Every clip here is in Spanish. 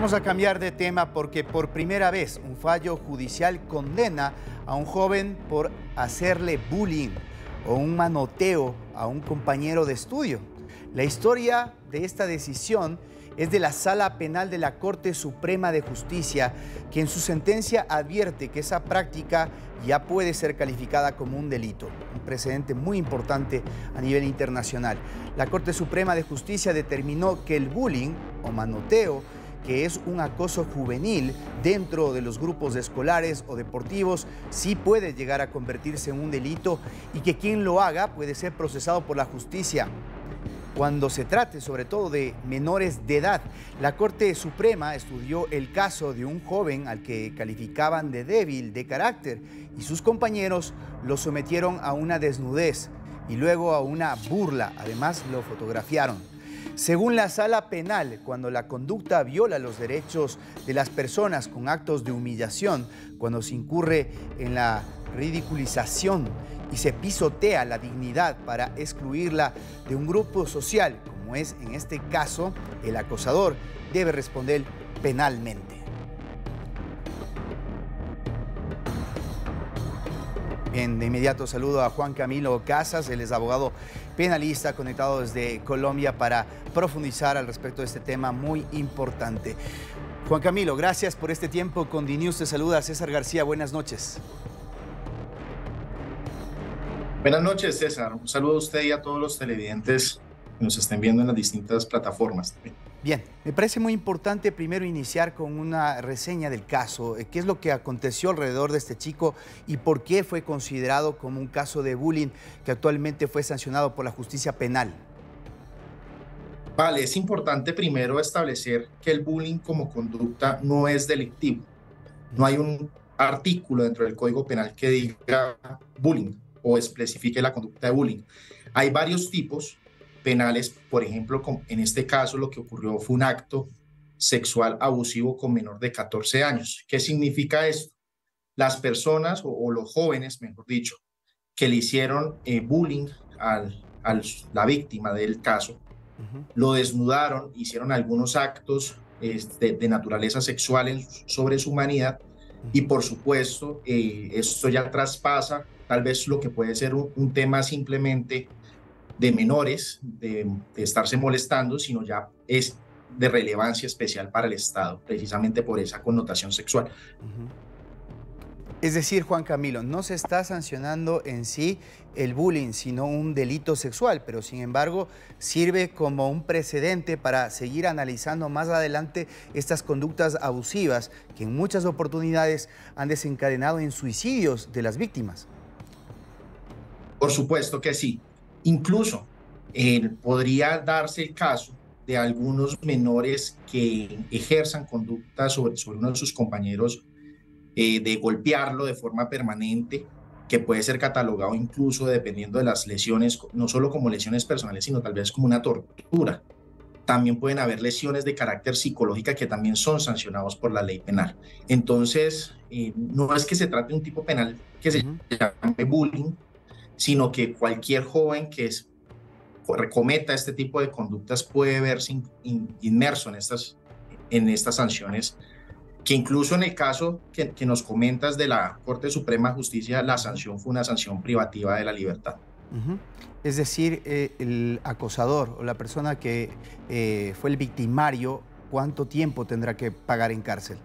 Vamos a cambiar de tema porque por primera vez un fallo judicial condena a un joven por hacerle bullying o un manoteo a un compañero de estudio. La historia de esta decisión es de la Sala Penal de la Corte Suprema de Justicia, que en su sentencia advierte que esa práctica ya puede ser calificada como un delito, un precedente muy importante a nivel internacional. La Corte Suprema de Justicia determinó que el bullying o manoteo, que es un acoso juvenil dentro de los grupos escolares o deportivos, sí puede llegar a convertirse en un delito y que quien lo haga puede ser procesado por la justicia. Cuando se trate sobre todo de menores de edad, la Corte Suprema estudió el caso de un joven al que calificaban de débil de carácter y sus compañeros lo sometieron a una desnudez y luego a una burla. Además, lo fotografiaron. Según la Sala Penal, cuando la conducta viola los derechos de las personas con actos de humillación, cuando se incurre en la ridiculización y se pisotea la dignidad para excluirla de un grupo social, como es en este caso, el acosador debe responder penalmente. Bien, de inmediato saludo a Juan Camilo Casas, él es abogado penalista conectado desde Colombia para profundizar al respecto de este tema muy importante. Juan Camilo, gracias por este tiempo con DNews. Te saluda César García, buenas noches. Buenas noches, César. Un saludo a usted y a todos los televidentes que nos estén viendo en las distintas plataformas. Bien, me parece muy importante primero iniciar con una reseña del caso. ¿Qué es lo que aconteció alrededor de este chico y por qué fue considerado como un caso de bullying que actualmente fue sancionado por la justicia penal? Vale, es importante primero establecer que el bullying como conducta no es delictivo. No hay un artículo dentro del Código Penal que diga bullying o especifique la conducta de bullying. Hay varios tipos penales, por ejemplo, en este caso lo que ocurrió fue un acto sexual abusivo con menor de 14 años. ¿Qué significa esto? Las personas o los jóvenes, mejor dicho, que le hicieron bullying a la víctima del caso, lo desnudaron, hicieron algunos actos de naturaleza sexual sobre su humanidad y por supuesto esto ya traspasa tal vez lo que puede ser un tema simplemente de menores, de estarse molestando, sino ya es de relevancia especial para el Estado, precisamente por esa connotación sexual. Es decir, Juan Camilo, no se está sancionando en sí el bullying, sino un delito sexual, pero sin embargo sirve como un precedente para seguir analizando más adelante estas conductas abusivas que en muchas oportunidades han desencadenado en suicidios de las víctimas. Por supuesto que sí. Incluso podría darse el caso de algunos menores que ejerzan conducta sobre uno de sus compañeros, de golpearlo de forma permanente, que puede ser catalogado incluso dependiendo de las lesiones, no solo como lesiones personales, sino tal vez como una tortura. También pueden haber lesiones de carácter psicológica que también son sancionados por la ley penal. Entonces, no es que se trate de un tipo penal que se llame bullying, sino que cualquier joven que cometa este tipo de conductas puede verse inmerso en estas sanciones, que incluso en el caso que nos comentas de la Corte Suprema de Justicia, la sanción fue una sanción privativa de la libertad. Es decir, el acosador o la persona que fue el victimario, ¿cuánto tiempo tendrá que pagar en cárcel?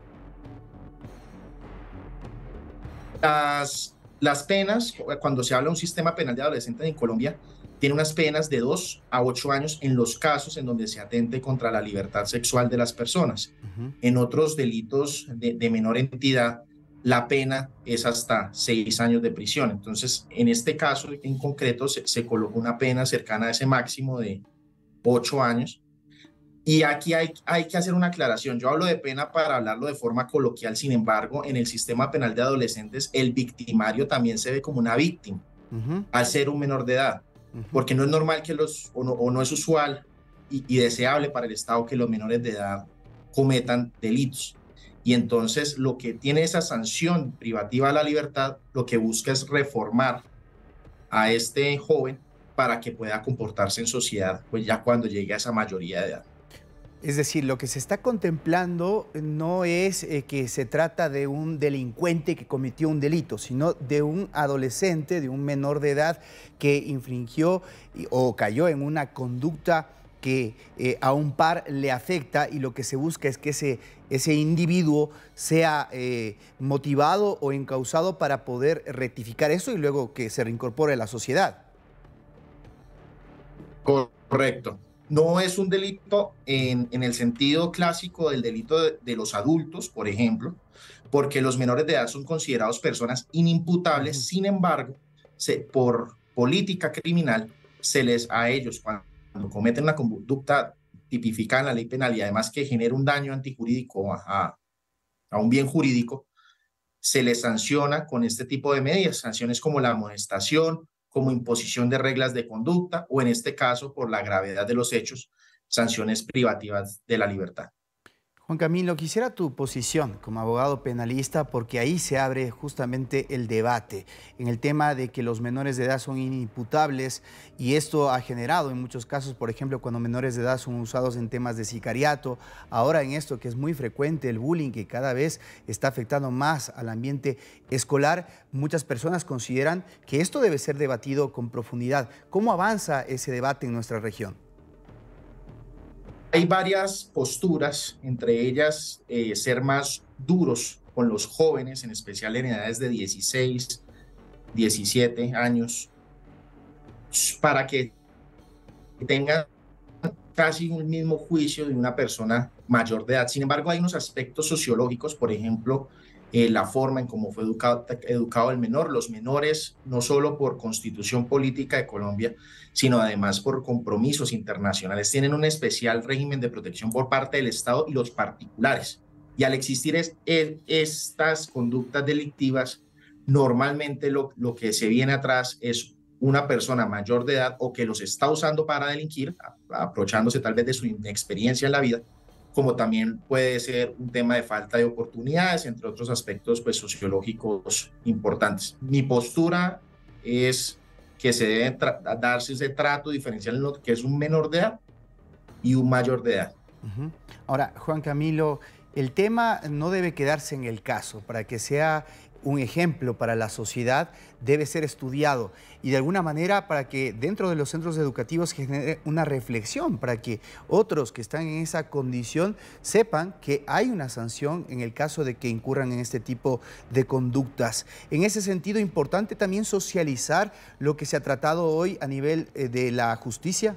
Las penas, cuando se habla de un sistema penal de adolescentes en Colombia, tiene unas penas de 2 a 8 años en los casos en donde se atente contra la libertad sexual de las personas. En otros delitos de menor entidad, la pena es hasta 6 años de prisión. Entonces, en este caso en concreto, se colocó una pena cercana a ese máximo de 8 años. Y aquí hay que hacer una aclaración. Yo hablo de pena para hablarlo de forma coloquial. Sin embargo, en el sistema penal de adolescentes, el victimario también se ve como una víctima al ser un menor de edad. Porque no es normal que no es usual y deseable para el Estado que los menores de edad cometan delitos. Y entonces lo que tiene esa sanción privativa a la libertad, lo que busca es reformar a este joven para que pueda comportarse en sociedad, pues ya cuando llegue a esa mayoría de edad. Es decir, lo que se está contemplando no es que se trata de un delincuente que cometió un delito, sino de un adolescente, de un menor de edad que infringió o cayó en una conducta que a un par le afecta, y lo que se busca es que ese individuo sea motivado o encausado para poder rectificar eso y luego que se reincorpore a la sociedad. Correcto. No es un delito en el sentido clásico del delito de los adultos, por ejemplo, porque los menores de edad son considerados personas inimputables. Ujú. Sin embargo, por política criminal, a ellos, cuando cometen una conducta tipificada en la ley penal y además que genera un daño antijurídico a un bien jurídico, se les sanciona con este tipo de medidas, sanciones como la amonestación, como imposición de reglas de conducta o en este caso, por la gravedad de los hechos, sanciones privativas de la libertad. Juan Camilo, quisiera tu posición como abogado penalista, porque ahí se abre justamente el debate en el tema de que los menores de edad son inimputables, y esto ha generado en muchos casos, por ejemplo, cuando menores de edad son usados en temas de sicariato, ahora en esto que es muy frecuente, el bullying, que cada vez está afectando más al ambiente escolar. Muchas personas consideran que esto debe ser debatido con profundidad. ¿Cómo avanza ese debate en nuestra región? Hay varias posturas, entre ellas ser más duros con los jóvenes, en especial en edades de 16, 17 años, para que tengan casi un mismo juicio de una persona mayor de edad. Sin embargo, hay unos aspectos sociológicos, por ejemplo, la forma en cómo fue educado el menor. Los menores, no solo por constitución política de Colombia, sino además por compromisos internacionales, tienen un especial régimen de protección por parte del Estado y los particulares. Y al existir estas conductas delictivas, normalmente lo que se viene atrás es una persona mayor de edad o que los está usando para delinquir, aprovechándose tal vez de su inexperiencia en la vida, como también puede ser un tema de falta de oportunidades, entre otros aspectos pues, sociológicos importantes. Mi postura es que se debe darse ese trato diferencial en lo que es un menor de edad y un mayor de edad. Ujú. Ahora, Juan Camilo, el tema no debe quedarse en el caso. Para que sea un ejemplo para la sociedad, debe ser estudiado, y de alguna manera para que dentro de los centros educativos genere una reflexión, para que otros que están en esa condición sepan que hay una sanción en el caso de que incurran en este tipo de conductas. En ese sentido, importante también socializar lo que se ha tratado hoy a nivel de la justicia.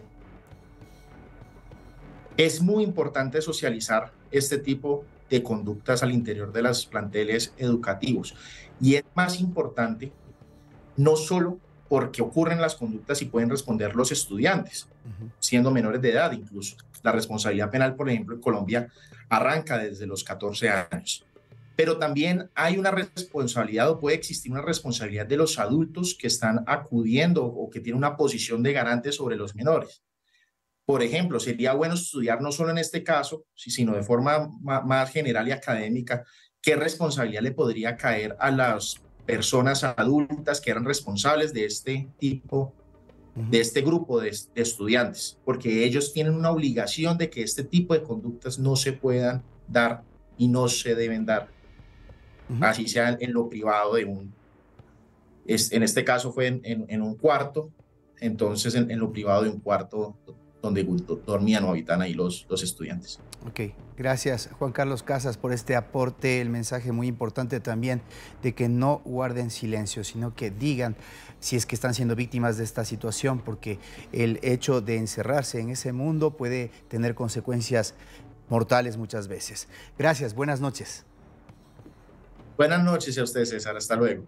Es muy importante socializar este tipo de conductas al interior de los planteles educativos. Y es más importante no solo porque ocurren las conductas y pueden responder los estudiantes, Ujú. siendo menores de edad incluso. La responsabilidad penal, por ejemplo, en Colombia arranca desde los 14 años. Pero también hay una responsabilidad o puede existir una responsabilidad de los adultos que están acudiendo o que tienen una posición de garante sobre los menores. Por ejemplo, sería bueno estudiar no solo en este caso, sino de forma más general y académica, qué responsabilidad le podría caer a las personas adultas que eran responsables de este tipo, de Ujú. este grupo de estudiantes, porque ellos tienen una obligación de que este tipo de conductas no se puedan dar y no se deben dar, Ujú. así sea en lo privado en este caso fue en un cuarto, entonces en lo privado de un cuarto donde dormían o habitaban ahí los estudiantes. Ok, gracias Juan Carlos Casas por este aporte, el mensaje muy importante también de que no guarden silencio, sino que digan si es que están siendo víctimas de esta situación, porque el hecho de encerrarse en ese mundo puede tener consecuencias mortales muchas veces. Gracias, buenas noches. Buenas noches a ustedes, César. Hasta luego.